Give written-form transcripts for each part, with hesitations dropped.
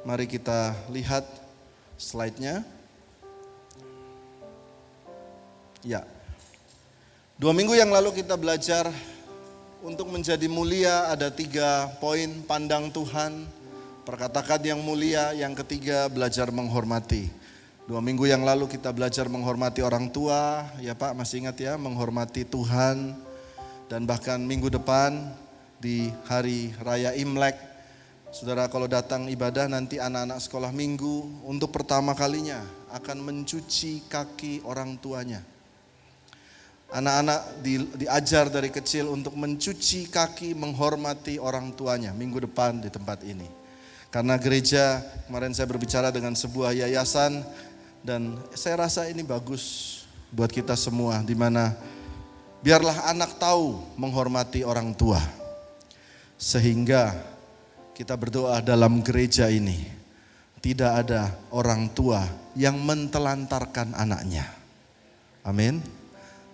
Mari kita lihat slide-nya. Ya. 2 minggu yang lalu kita belajar untuk menjadi mulia ada 3 poin: pandang Tuhan, perkatakan yang mulia, yang ketiga belajar menghormati. 2 minggu yang lalu kita belajar menghormati orang tua, ya Pak, masih ingat ya, menghormati Tuhan. Dan bahkan minggu depan di hari raya Imlek, saudara kalau datang ibadah nanti anak-anak sekolah minggu untuk pertama kalinya akan mencuci kaki orang tuanya. Anak-anak diajar dari kecil untuk mencuci kaki, menghormati orang tuanya minggu depan di tempat ini. Karena gereja, kemarin saya berbicara dengan sebuah yayasan dan saya rasa ini bagus buat kita semua, di mana biarlah anak tahu menghormati orang tua. Sehingga kita berdoa dalam gereja ini tidak ada orang tua yang mentelantarkan anaknya. Amin.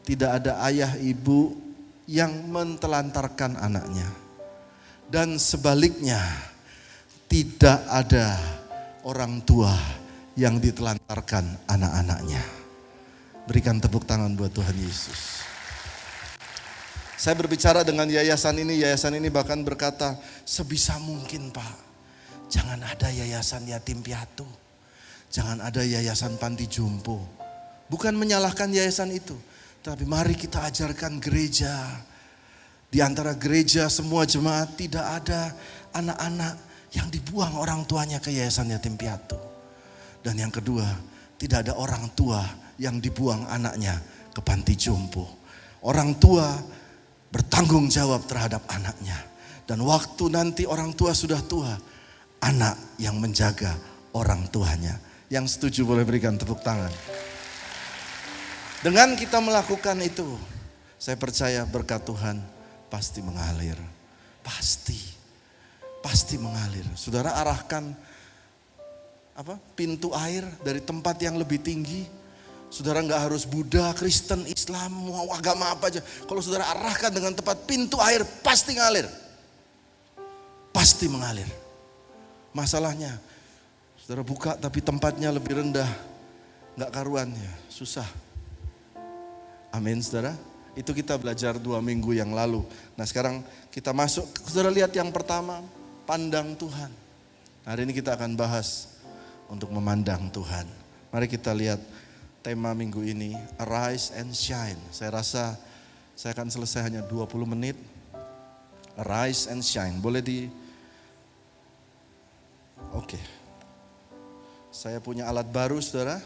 Tidak ada ayah ibu yang mentelantarkan anaknya. Dan sebaliknya, tidak ada orang tua yang ditelantarkan anak-anaknya. Berikan tepuk tangan buat Tuhan Yesus. Saya berbicara dengan yayasan ini bahkan berkata, sebisa mungkin Pak, jangan ada yayasan yatim piatu. Jangan ada yayasan panti jompo. Bukan menyalahkan yayasan itu. Tapi mari kita ajarkan gereja. Di antara gereja semua jemaat tidak ada anak-anak yang dibuang orang tuanya ke yayasan yatim piatu. Dan yang kedua, tidak ada orang tua yang dibuang anaknya ke panti jompo. Orang tua bertanggung jawab terhadap anaknya. Dan waktu nanti orang tua sudah tua, anak yang menjaga orang tuanya. Yang setuju boleh berikan tepuk tangan. Dengan kita melakukan itu, saya percaya berkat Tuhan pasti mengalir. Pasti mengalir. Saudara arahkan pintu air dari tempat yang lebih tinggi. Saudara gak harus Buddha, Kristen, Islam, mau agama apa aja. Kalau saudara arahkan dengan tepat, pintu air pasti ngalir. Pasti mengalir. Masalahnya, saudara buka tapi tempatnya lebih rendah. Gak karuan ya, susah. Amin saudara. Itu kita belajar 2 minggu yang lalu. Nah sekarang kita masuk, saudara lihat yang pertama, pandang Tuhan. Hari ini kita akan bahas untuk memandang Tuhan. Mari kita lihat tema minggu ini, Arise and Shine. Saya rasa saya akan selesai hanya 20 menit. Arise and Shine. Boleh Oke. Saya punya alat baru saudara.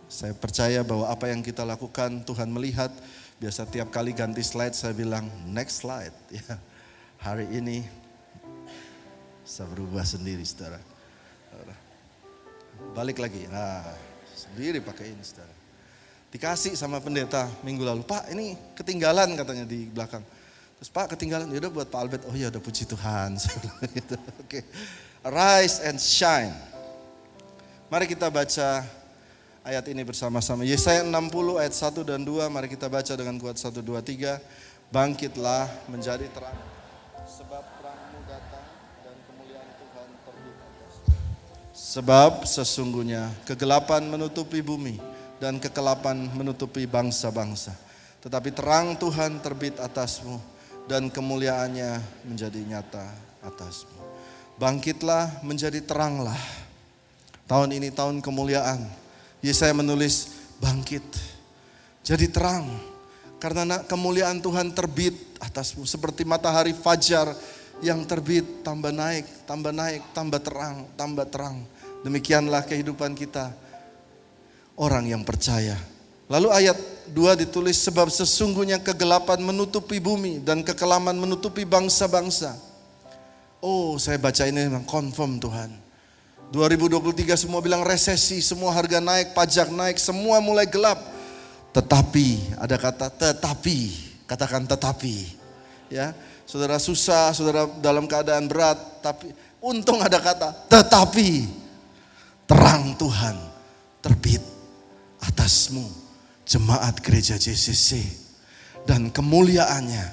Saya percaya bahwa apa yang kita lakukan Tuhan melihat. Biasa tiap kali ganti slide saya bilang next slide. Ya, hari ini saya berubah sendiri saudara. Balik lagi. Nah, sendiri pakai ini saudara. Dikasih sama pendeta minggu lalu. Pak ini ketinggalan katanya di belakang. Terus Pak ketinggalan. Yaudah buat Pak Albert. Oh ya udah puji Tuhan. Oke. Rise and shine. Mari kita baca ayat ini bersama-sama. Yesaya 60 ayat 1 dan 2. Mari kita baca dengan kuat 1, 2, 3. Bangkitlah menjadi terang. Sebab terangmu datang dan kemuliaan Tuhan terbit atasmu. Sebab sesungguhnya kegelapan menutupi bumi dan kekelapan menutupi bangsa-bangsa. Tetapi terang Tuhan terbit atasmu dan kemuliaannya menjadi nyata atasmu. Bangkitlah menjadi teranglah. Tahun ini tahun kemuliaan. Yesaya menulis bangkit, jadi terang. Karena kemuliaan Tuhan terbit atasmu. Seperti matahari fajar yang terbit, tambah naik, tambah terang. Demikianlah kehidupan kita, orang yang percaya. Lalu ayat 2 ditulis, sebab sesungguhnya kegelapan menutupi bumi dan kekelaman menutupi bangsa-bangsa. Oh, saya baca ini memang confirm Tuhan. 2023 semua bilang resesi, semua harga naik, pajak naik, semua mulai gelap. Tetapi, ada kata tetapi, katakan tetapi. Ya, saudara susah, saudara dalam keadaan berat, tapi untung ada kata tetapi. Terang Tuhan terbit atasmu, jemaat gereja JCC, dan kemuliaannya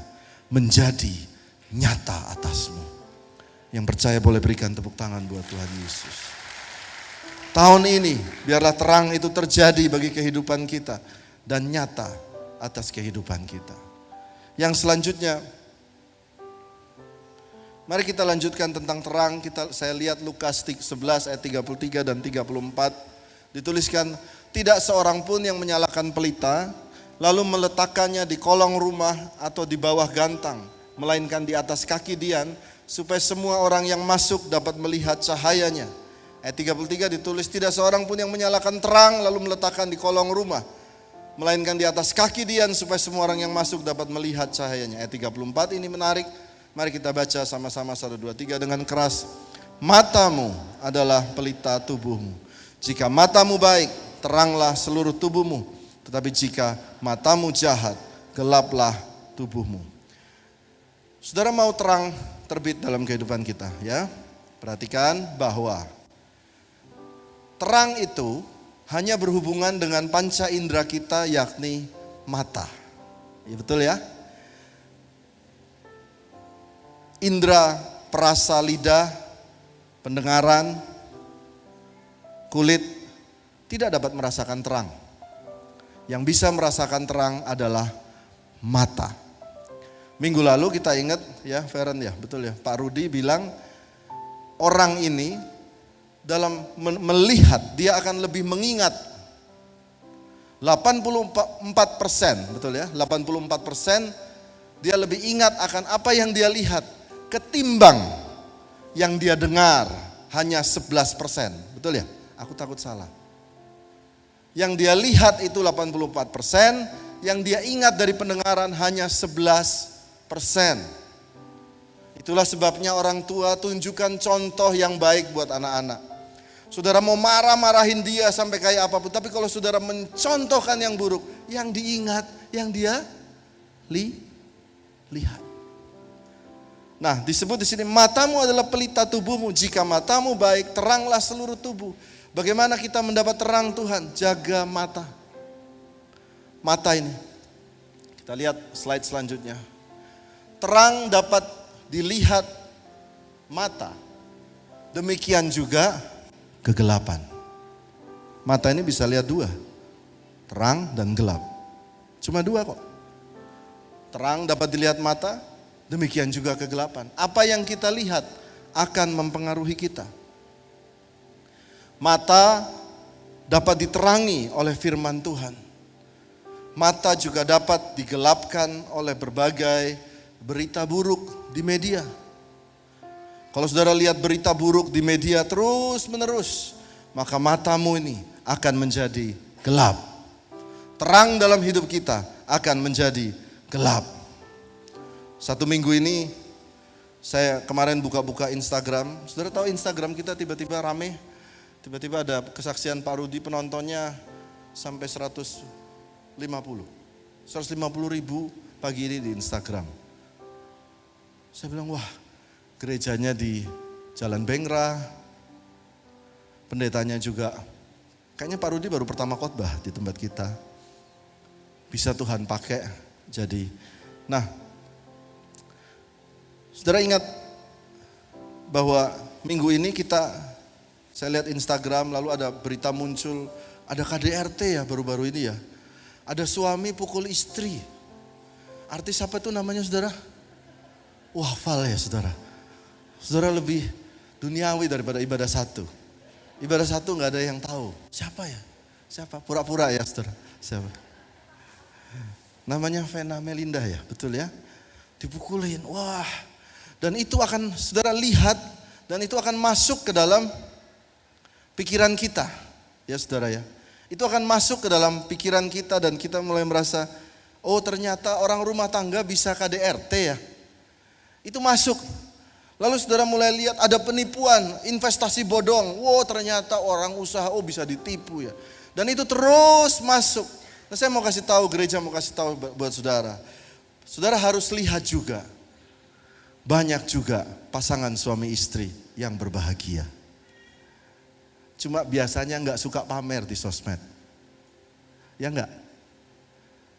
menjadi nyata atasmu. Yang percaya boleh berikan tepuk tangan buat Tuhan Yesus. Tahun ini biarlah terang itu terjadi bagi kehidupan kita dan nyata atas kehidupan kita. Yang selanjutnya, mari kita lanjutkan tentang terang. Saya lihat Lukas 11 ayat 33 dan 34. Dituliskan, tidak seorang pun yang menyalakan pelita lalu meletakkannya di kolong rumah atau di bawah gantang, melainkan di atas kaki Dian, supaya semua orang yang masuk dapat melihat cahayanya. Ayat 33 ditulis, tidak seorang pun yang menyalakan terang lalu meletakkan di kolong rumah, melainkan di atas kaki Dian, supaya semua orang yang masuk dapat melihat cahayanya. Ayat 34 ini menarik. Mari kita baca sama-sama 1, 2, 3 dengan keras. Matamu adalah pelita tubuhmu. Jika matamu baik, teranglah seluruh tubuhmu. Tetapi jika matamu jahat, gelaplah tubuhmu. Saudara mau terang terbit dalam kehidupan kita, ya? Perhatikan bahwa terang itu hanya berhubungan dengan panca indera kita, yakni mata. Ya, betul ya? Indera perasa lidah, pendengaran, kulit tidak dapat merasakan terang. Yang bisa merasakan terang adalah mata. Minggu lalu kita ingat ya, Feren ya, betul ya. Pak Rudi bilang orang ini dalam melihat dia akan lebih mengingat. 84%, betul ya, 84% dia lebih ingat akan apa yang dia lihat ketimbang yang dia dengar, hanya 11%, betul ya? Aku takut salah. Yang dia lihat itu 84%, yang dia ingat dari pendengaran hanya 11%. Itulah sebabnya orang tua tunjukkan contoh yang baik buat anak-anak. Saudara mau marah-marahin dia sampai kayak apapun, tapi kalau saudara mencontohkan yang buruk, yang diingat, yang dia lihat. Nah, disebut di sini matamu adalah pelita tubuhmu. Jika matamu baik, teranglah seluruh tubuh. Bagaimana kita mendapat terang Tuhan? Jaga mata. Mata ini. Kita lihat slide selanjutnya. Terang dapat dilihat mata. Demikian juga kegelapan. Mata ini bisa lihat dua. Terang dan gelap. Cuma dua kok. Terang dapat dilihat mata, demikian juga kegelapan. Apa yang kita lihat akan mempengaruhi kita. Mata dapat diterangi oleh firman Tuhan. Mata juga dapat digelapkan oleh berbagai berita buruk di media. Kalau saudara lihat berita buruk di media terus menerus, maka matamu ini akan menjadi gelap. Terang dalam hidup kita akan menjadi gelap. Satu minggu ini saya kemarin buka-buka Instagram. Saudara tahu Instagram kita tiba-tiba rame. Tiba-tiba ada kesaksian Pak Rudi, penontonnya sampai 150 ribu pagi ini di Instagram. Saya bilang, wah, gerejanya di Jalan Bengra, pendetanya juga. Kayaknya Pak Rudi baru pertama khotbah di tempat kita. Bisa Tuhan pakai. Jadi, nah, saudara ingat bahwa minggu ini saya lihat Instagram, lalu ada berita muncul, ada KDRT ya baru-baru ini ya. Ada suami pukul istri. Artis apa itu namanya saudara? Wah, hafal ya saudara. Saudara lebih duniawi daripada ibadah satu. Ibadah satu gak ada yang tahu. Siapa ya? Siapa? Pura-pura ya saudara. Siapa? Namanya Vena Melinda ya, betul ya? Dipukulin, wah. Dan itu akan saudara lihat, dan itu akan masuk ke dalam pikiran kita. Ya saudara ya. Itu akan masuk ke dalam pikiran kita dan kita mulai merasa, oh ternyata orang rumah tangga bisa KDRT ya. Itu masuk. Lalu saudara mulai lihat ada penipuan, investasi bodong. Wow, ternyata orang usaha, oh bisa ditipu ya. Dan itu terus masuk. Nah, saya mau kasih tahu, gereja mau kasih tahu buat saudara. Saudara harus lihat juga. Banyak juga pasangan suami istri yang berbahagia. Cuma biasanya gak suka pamer di sosmed. Ya enggak?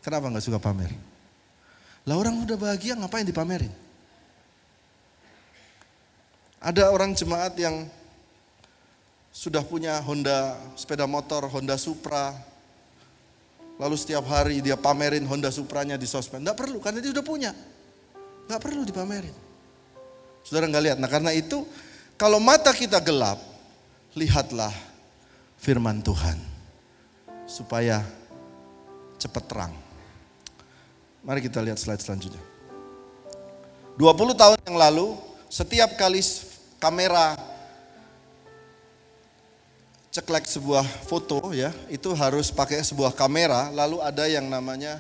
Kenapa gak suka pamer? Lah orang udah bahagia ngapain dipamerin? Ada orang jemaat yang sudah punya Honda sepeda motor, Honda Supra. Lalu setiap hari dia pamerin Honda Supranya di sosmed. Enggak perlu, karena dia sudah punya. Enggak perlu dipamerin. Saudara enggak lihat? Nah karena itu, kalau mata kita gelap, lihatlah firman Tuhan. Supaya cepat terang. Mari kita lihat slide selanjutnya. 20 tahun yang lalu, setiap kali kamera ceklek sebuah foto ya, itu harus pakai sebuah kamera, lalu ada yang namanya,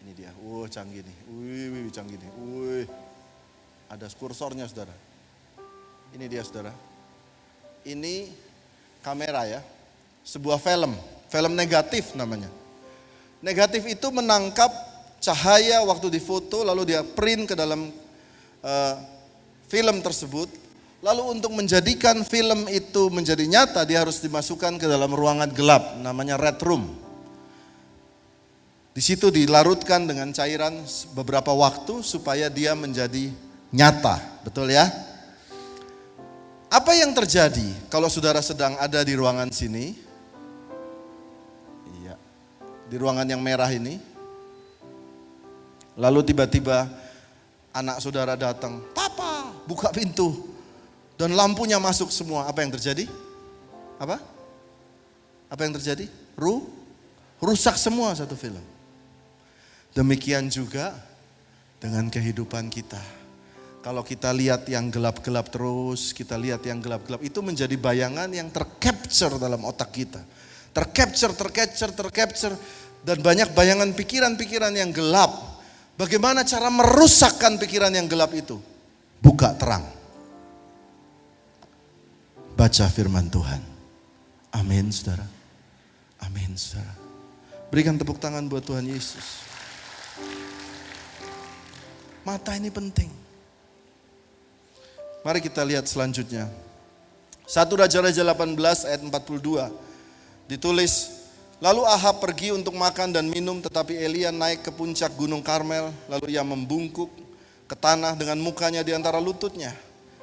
ini dia, canggih nih, canggih nih, ada kursornya saudara. Ini dia saudara, ini kamera ya, sebuah film negatif namanya. Negatif itu menangkap cahaya waktu difoto, lalu dia print ke dalam film tersebut. Lalu untuk menjadikan film itu menjadi nyata, dia harus dimasukkan ke dalam ruangan gelap, namanya red room. Di situ dilarutkan dengan cairan beberapa waktu supaya dia menjadi nyata, betul ya? Apa yang terjadi kalau saudara sedang ada di ruangan sini? Iya, di ruangan yang merah ini. Lalu tiba-tiba anak saudara datang, "Papa, buka pintu." Dan lampunya masuk semua. Apa yang terjadi? Apa yang terjadi? Rusak semua satu film. Demikian juga dengan kehidupan kita. Kalau kita lihat yang gelap-gelap terus, kita lihat yang gelap-gelap, itu menjadi bayangan yang tercapture dalam otak kita. Tercapture. Dan banyak bayangan pikiran-pikiran yang gelap. Bagaimana cara merusakkan pikiran yang gelap itu? Buka terang. Baca firman Tuhan. Amin saudara. Amin saudara. Berikan tepuk tangan buat Tuhan Yesus. Mata ini penting. Mari kita lihat selanjutnya. 1 Raja-Raja 18 ayat 42. Ditulis, lalu Ahab pergi untuk makan dan minum, tetapi Elia naik ke puncak gunung Karmel. Lalu ia membungkuk ke tanah dengan mukanya di antara lututnya.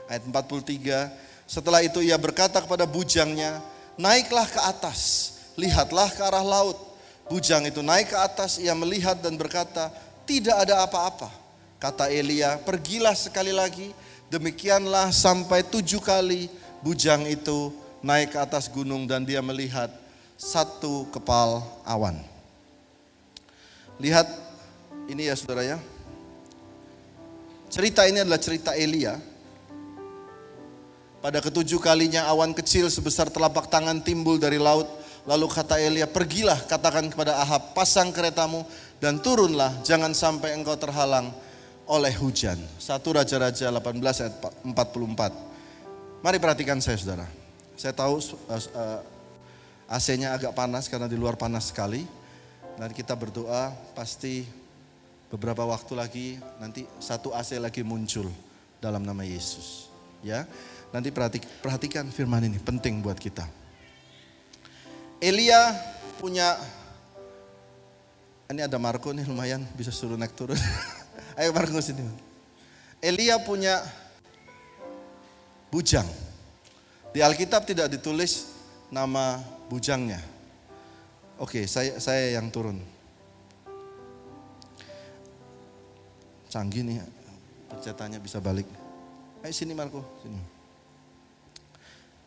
Ayat 43. Setelah itu ia berkata kepada bujangnya, naiklah ke atas, lihatlah ke arah laut. Bujang itu naik ke atas, ia melihat dan berkata, tidak ada apa-apa. Kata Elia, pergilah sekali lagi. Demikianlah sampai 7 kali bujang itu naik ke atas gunung dan dia melihat satu kepal awan. Lihat ini ya saudara ya. Cerita ini adalah cerita Elia. Pada ke-7 kalinya awan kecil sebesar telapak tangan timbul dari laut. Lalu kata Elia, pergilah katakan kepada Ahab, pasang keretamu dan turunlah, jangan sampai engkau terhalang oleh hujan. 1 Raja-Raja 18 ayat 44. Mari perhatikan saya saudara. Saya tahu AC-nya agak panas karena di luar panas sekali. Dan kita berdoa pasti beberapa waktu lagi nanti satu AC lagi muncul dalam nama Yesus. Ya. Nanti perhatikan firman ini, penting buat kita. Elia punya, ini ada Marco nih lumayan, bisa suruh naik turun. Ayo Marco sini. Elia punya bujang. Di Alkitab tidak ditulis nama bujangnya. Oke, saya yang turun. Canggih nih, pencetannya bisa balik. Ayo sini Marco, sini.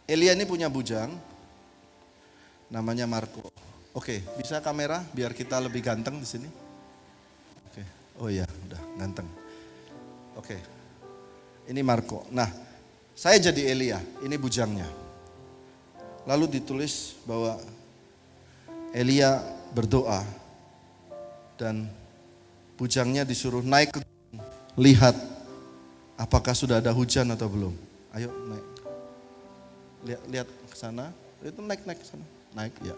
Elia ini punya bujang, namanya Marco. Oke, bisa kamera biar kita lebih ganteng di sini. Oke, oh iya, udah ganteng. Oke, ini Marco. Nah, saya jadi Elia, ini bujangnya. Lalu ditulis bahwa Elia berdoa dan bujangnya disuruh naik ke gunung, lihat apakah sudah ada hujan atau belum. Ayo naik. Lihat ke sana, itu naik ke sana, naik ya.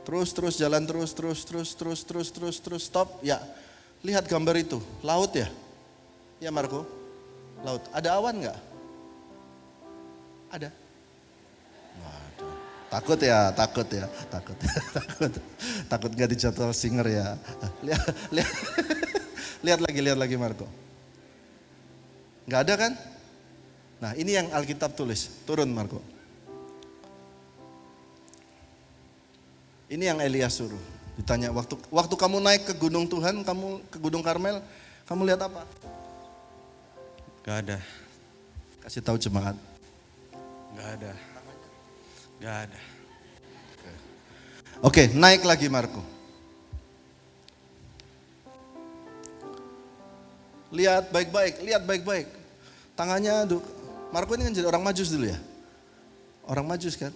Terus jalan terus, stop, ya. Lihat gambar itu, laut ya? Ya Marco, laut. Ada awan nggak? Ada. Waduh. Takut nggak dijatuh singer ya. Lihat lagi Marco. Nggak ada kan? Nah ini yang Alkitab tulis. Turun Marco. Ini yang Elia suruh. Ditanya waktu kamu naik ke gunung Tuhan, kamu ke gunung Karmel, kamu lihat apa? Gak ada. Kasih tahu jemaat. Gak ada. Gak ada. Oke, naik lagi Marco. Lihat baik-baik. Tangannya, Marco ini kan jadi orang Majus dulu ya? Orang Majus kan?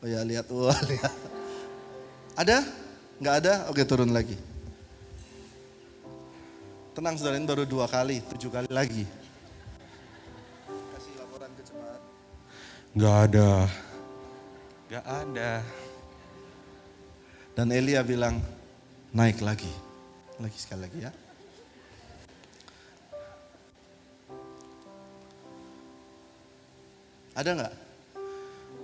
Oh ya lihat. Ada? Nggak ada? Oke turun lagi. Tenang saudara, ini baru 2 kali, 7 kali lagi. Kasih laporan ke jemaat. Gak ada. Gak ada. Dan Elia bilang, naik lagi. Lagi sekali lagi ya. Ada nggak?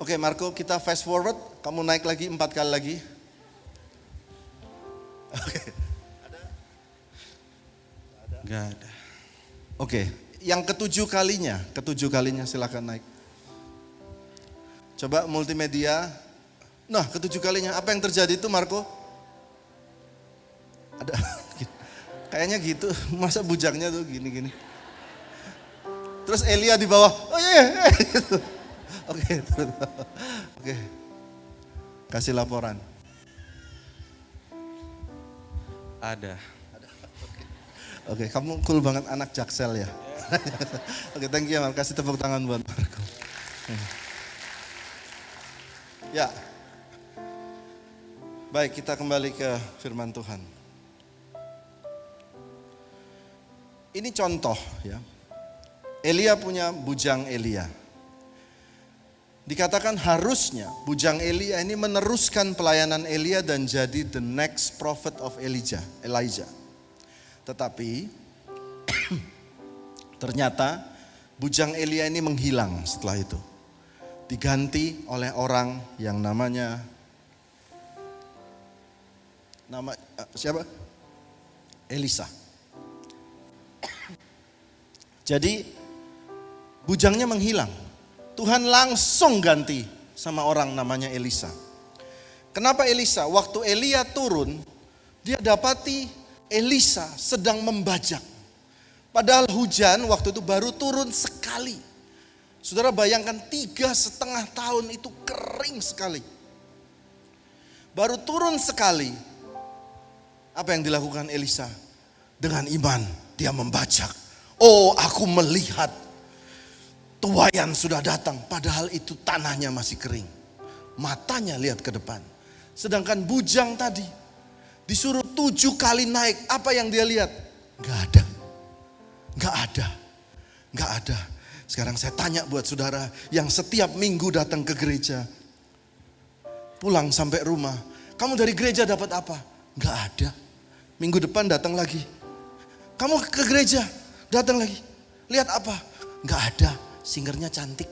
Oke Marco, kita fast forward, kamu naik lagi 4 kali lagi. Oke. Ada? Gak ada. Oke, yang ketujuh kalinya silakan naik. Coba multimedia. Nah, ketujuh kalinya apa yang terjadi itu Marco? Ada. Kayaknya gitu, masa bujaknya tuh gini-gini. Terus Elia di bawah, oh iya, gitu. Oke. Kasih laporan. Ada. Oke, kamu cool banget anak Jaksel ya. Oke, thank you Marco. Kasih tepuk tangan buat Marco. Ya. Baik, kita kembali ke firman Tuhan. Ini contoh ya. Elia punya bujang Elia. Dikatakan harusnya bujang Elia ini meneruskan pelayanan Elia dan jadi the next prophet of Elijah. Tetapi ternyata bujang Elia ini menghilang setelah itu. Diganti oleh orang yang namanya siapa? Elisa. Jadi bujangnya menghilang. Tuhan langsung ganti sama orang namanya Elisa. Kenapa Elisa? Waktu Elia turun, dia dapati Elisa sedang membajak. Padahal hujan waktu itu baru turun sekali. Saudara bayangkan 3,5 tahun itu kering sekali. Baru turun sekali. Apa yang dilakukan Elisa? Dengan iman dia membajak. Oh, aku melihat tuaian sudah datang, padahal itu tanahnya masih kering. Matanya lihat ke depan. Sedangkan bujang tadi disuruh 7 kali naik. Apa yang dia lihat? Gak ada. Sekarang saya tanya buat saudara yang setiap minggu datang ke gereja, pulang sampai rumah, kamu dari gereja dapat apa? Gak ada. Minggu depan datang lagi. Kamu ke gereja, datang lagi. Lihat apa? Gak ada. Singernya cantik.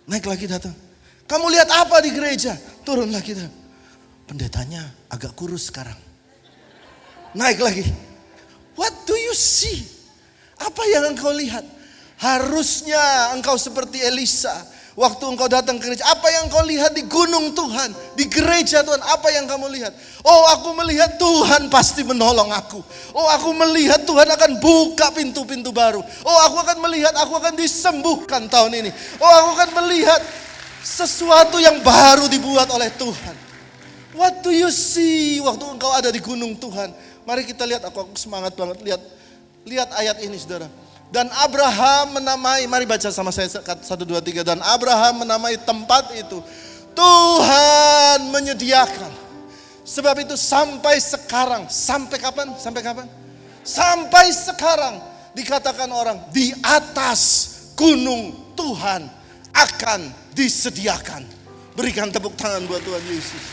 Naik lagi datang. Kamu lihat apa di gereja? Turun lagi. Pendetanya agak kurus sekarang. Naik lagi. What do you see? Apa yang engkau lihat? Harusnya engkau seperti Elisa. Waktu engkau datang ke gereja, apa yang engkau lihat di gunung Tuhan, di gereja Tuhan, apa yang kamu lihat? Oh, aku melihat Tuhan pasti menolong aku. Oh, aku melihat Tuhan akan buka pintu-pintu baru. Oh, aku akan melihat aku akan disembuhkan tahun ini. Oh, aku akan melihat sesuatu yang baru dibuat oleh Tuhan. What do you see waktu engkau ada di gunung Tuhan? Mari kita lihat, aku semangat banget lihat ayat ini saudara. Dan Abraham menamai, mari baca sama saya 1, 2, 3. Dan Abraham menamai tempat itu Tuhan menyediakan. Sebab itu sampai sekarang, sampai kapan? Sampai sekarang dikatakan orang di atas gunung Tuhan akan disediakan. Berikan tepuk tangan buat Tuhan Yesus.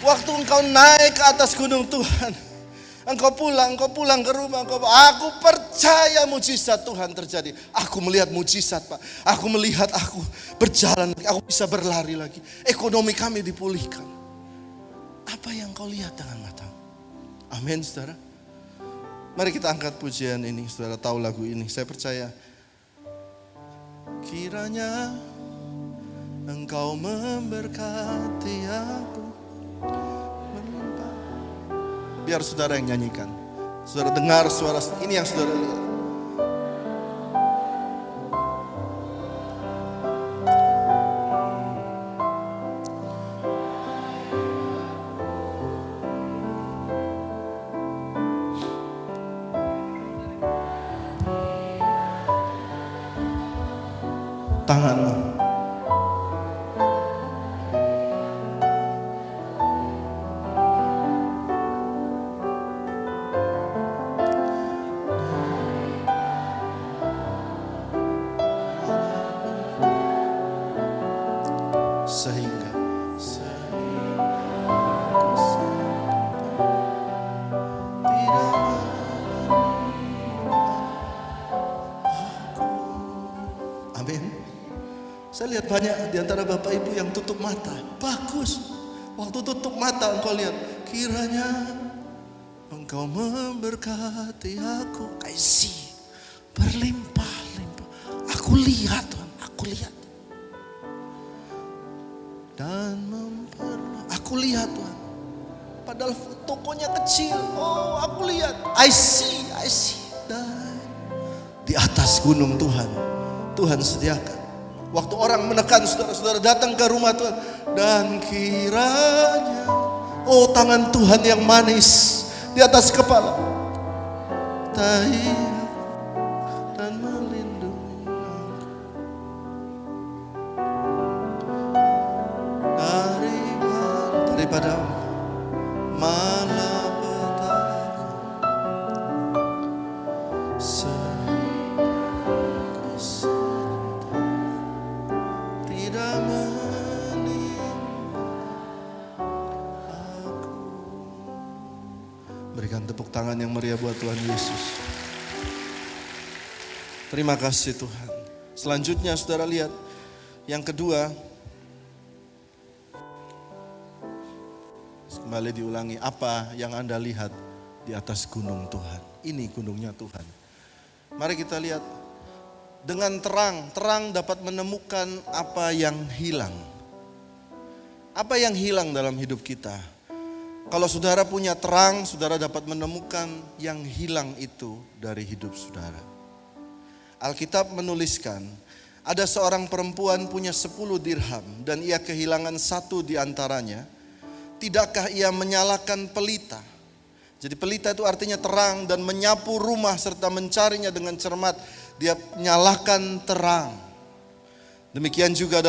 Waktu engkau naik ke atas gunung Tuhan, engkau pulang ke rumah, aku percaya mujizat Tuhan terjadi. Aku melihat mujizat Pak. Aku melihat aku berjalan, aku bisa berlari lagi. Ekonomi kami dipulihkan. Apa yang kau lihat dengan matamu? Amin saudara. Mari kita angkat pujian ini, saudara tahu lagu ini. Saya percaya kiranya Engkau memberkati aku melimpah. Biar saudara yang nyanyikan. Saudara dengar suara ini yang saudara lihat. Tanganmu. Sehingga amin. Saya lihat banyak di antara Bapak Ibu yang tutup mata. Bagus. Waktu tutup mata engkau lihat, kiranya Engkau memberkati aku. I see. Berlimpah-limpah. Aku lihat Tuhan, aku lihat. Dan aku lihat Tuhan. Padahal tokonya kecil. Oh, aku lihat. I see. Dan di atas gunung Tuhan sediakan. Waktu orang menekan saudara-saudara datang ke rumah Tuhan. Dan kiranya, oh tangan Tuhan yang manis di atas kepala. Dan melindungi aku. Daripada malapetaka. Tidak menimpa aku. Berikan tepuk tangan yang meriah buat Tuhan Yesus. Terima kasih Tuhan. Selanjutnya saudara lihat yang kedua. Kembali diulangi, apa yang Anda lihat di atas gunung Tuhan? Ini gunungnya Tuhan. Mari kita lihat. Dengan terang dapat menemukan apa yang hilang. Apa yang hilang dalam hidup kita? Kalau saudara punya terang, saudara dapat menemukan yang hilang itu dari hidup saudara. Alkitab menuliskan, ada seorang perempuan punya 10 dirham dan ia kehilangan 1 di antaranya. Tidakkah ia menyalakan pelita? Jadi pelita itu artinya terang dan menyapu rumah serta mencarinya dengan cermat. Dia nyalakan terang. Demikian juga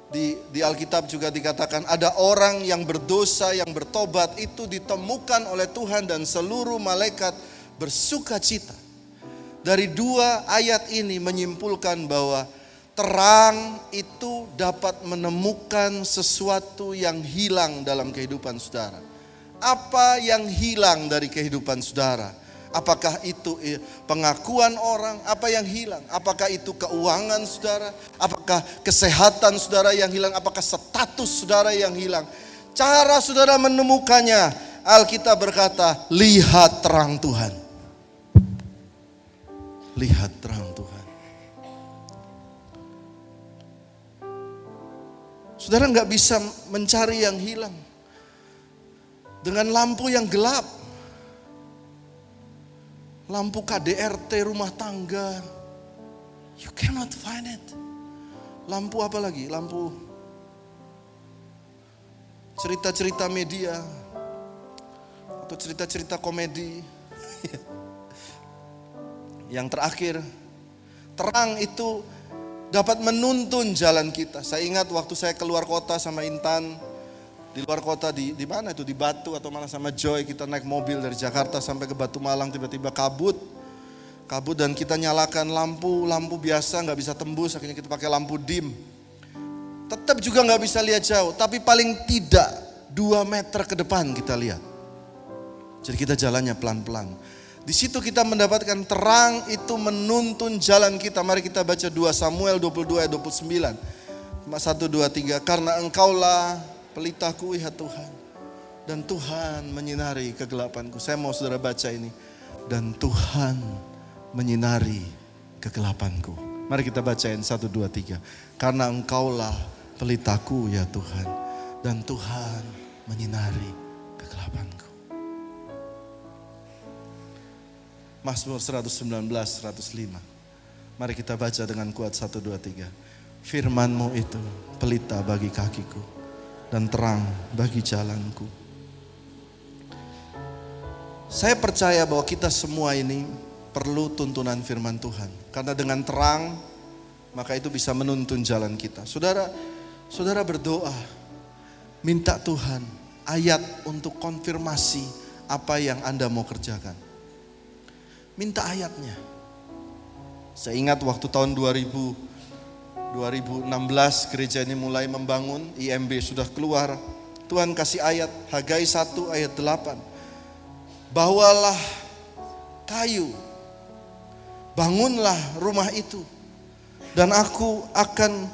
di Alkitab juga dikatakan ada orang yang berdosa, yang bertobat itu ditemukan oleh Tuhan dan seluruh malaikat bersuka cita. Dari 2 ayat ini menyimpulkan bahwa terang itu dapat menemukan sesuatu yang hilang dalam kehidupan saudara. Apa yang hilang dari kehidupan saudara? Apakah itu pengakuan orang? Apa yang hilang? Apakah itu keuangan saudara? Apakah kesehatan saudara yang hilang? Apakah status saudara yang hilang? Cara saudara menemukannya, Alkitab berkata, lihat terang Tuhan. Lihat terang Tuhan. Saudara nggak bisa mencari yang hilang dengan lampu yang gelap, lampu KDRT rumah tangga. You cannot find it. Lampu apa lagi? Lampu cerita-cerita media atau cerita-cerita komedi. Yang terakhir, terang itu dapat menuntun jalan kita. Saya ingat waktu saya keluar kota sama Intan, di luar kota di mana itu, di Batu atau malah sama Joy, kita naik mobil dari Jakarta sampai ke Batu Malang, tiba-tiba kabut dan kita nyalakan lampu biasa nggak bisa tembus, akhirnya kita pakai lampu dim. Tetap juga nggak bisa lihat jauh, tapi paling tidak 2 meter ke depan kita lihat. Jadi kita jalannya pelan-pelan. Di situ kita mendapatkan terang itu menuntun jalan kita. Mari kita baca 2 Samuel 22 ayat 29. 1, 2, 3. Karena engkaulah pelitaku ya Tuhan. Dan Tuhan menyinari kegelapanku. Saya mau saudara baca ini. dan Tuhan menyinari kegelapanku. Mari kita bacain 1, 2, 3. Karena Engkaulah pelitaku ya Tuhan, dan Tuhan menyinari kegelapanku. Mazmur 119, 105. Mari kita baca dengan kuat 1, 2, 3. Firman-Mu itu pelita bagi kakiku dan terang bagi jalanku. Saya percaya bahwa kita semua ini perlu tuntunan firman Tuhan. Karena dengan terang, maka itu bisa menuntun jalan kita. Saudara berdoa, minta Tuhan ayat untuk konfirmasi apa yang Anda mau kerjakan. Minta ayatnya. Saya ingat waktu tahun 2016 gereja ini mulai membangun, IMB sudah keluar. Tuhan kasih ayat, Hagai 1 ayat 8. Bawalah kayu, bangunlah rumah itu, dan aku akan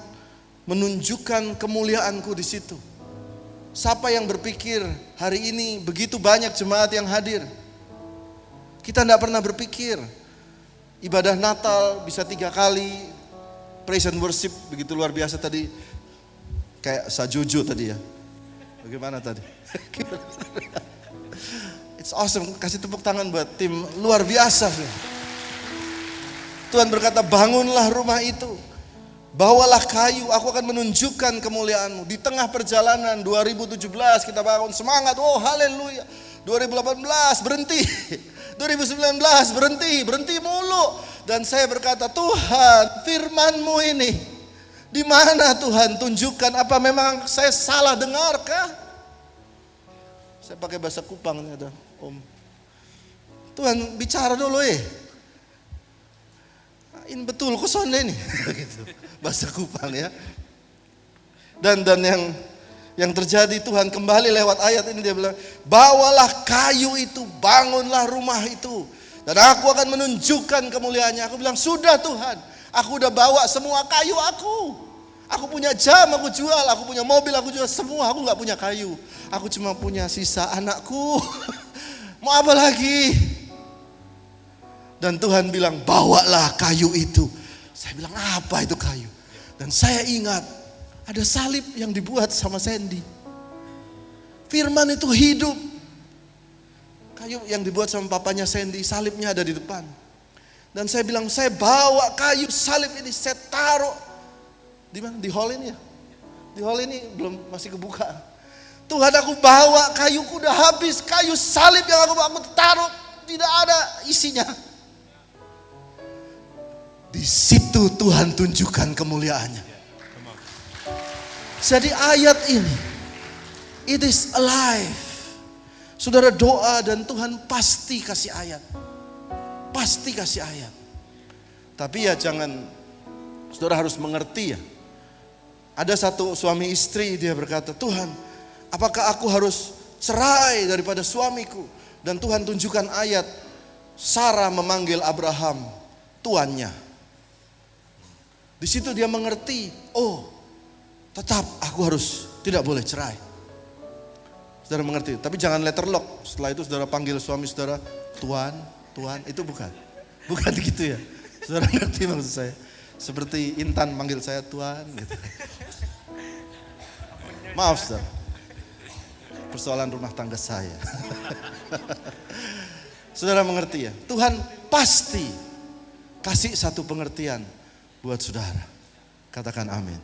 menunjukkan kemuliaanku di situ. Siapa yang berpikir hari ini begitu banyak jemaat yang hadir? Kita tidak pernah berpikir ibadah Natal bisa 3 kali, praise and worship begitu luar biasa tadi, kayak Sajojo tadi ya. Bagaimana tadi? It's awesome, kasih tepuk tangan buat tim luar biasa. Tuhan berkata, bangunlah rumah itu, bawalah kayu, aku akan menunjukkan kemuliaanmu. Di tengah perjalanan 2017 kita bangun semangat, oh haleluya. 2018 berhenti, 2019 berhenti mulu. Dan saya berkata, Tuhan firman-Mu ini, di mana Tuhan, tunjukkan, apa memang saya salah dengarkah? Saya pakai bahasa Kupang ini ada, Om. Tuhan bicara dulu ini betul kosonde nih. Gitu. Bahasa Kupang ya. Dan yang terjadi, Tuhan kembali lewat ayat ini, dia bilang, bawalah kayu itu, bangunlah rumah itu, dan aku akan menunjukkan kemuliaannya. Aku bilang, sudah Tuhan, aku udah bawa semua kayu aku. Aku punya jam, aku jual. Aku punya mobil, aku jual semua. Aku gak punya kayu. Aku cuma punya sisa anakku. Mau apa lagi? Dan Tuhan bilang, bawalah kayu itu. Saya bilang, apa itu kayu? Dan saya ingat, ada salib yang dibuat sama Sandy. Firman itu hidup. Kayu yang dibuat sama papanya Sandy, salibnya ada di depan. Dan saya bilang, saya bawa kayu salib ini, saya taruh di mana? Di hall ini ya. Di hall ini masih kebuka. Tuhan, aku bawa kayuku udah habis, kayu salib yang aku taruh tidak ada isinya. Di situ Tuhan tunjukkan kemuliaannya. Jadi ayat ini, it is alive. Saudara doa dan Tuhan pasti kasih ayat. Pasti kasih ayat. Tapi ya jangan, saudara harus mengerti ya. Ada satu suami istri, dia berkata, Tuhan, apakah aku harus cerai daripada suamiku? Dan Tuhan tunjukkan ayat, Sarah memanggil Abraham tuannya. Di situ dia mengerti, oh tetap aku harus tidak boleh cerai. Saudara mengerti, tapi jangan letterlock. Setelah itu saudara panggil suami saudara, tuan, itu bukan gitu ya. Saudara ngerti maksud saya? Seperti Intan manggil saya tuan gitu. Maaf saudara, persoalan rumah tangga saya. Saudara mengerti ya, Tuhan pasti kasih satu pengertian buat saudara. Katakan amin.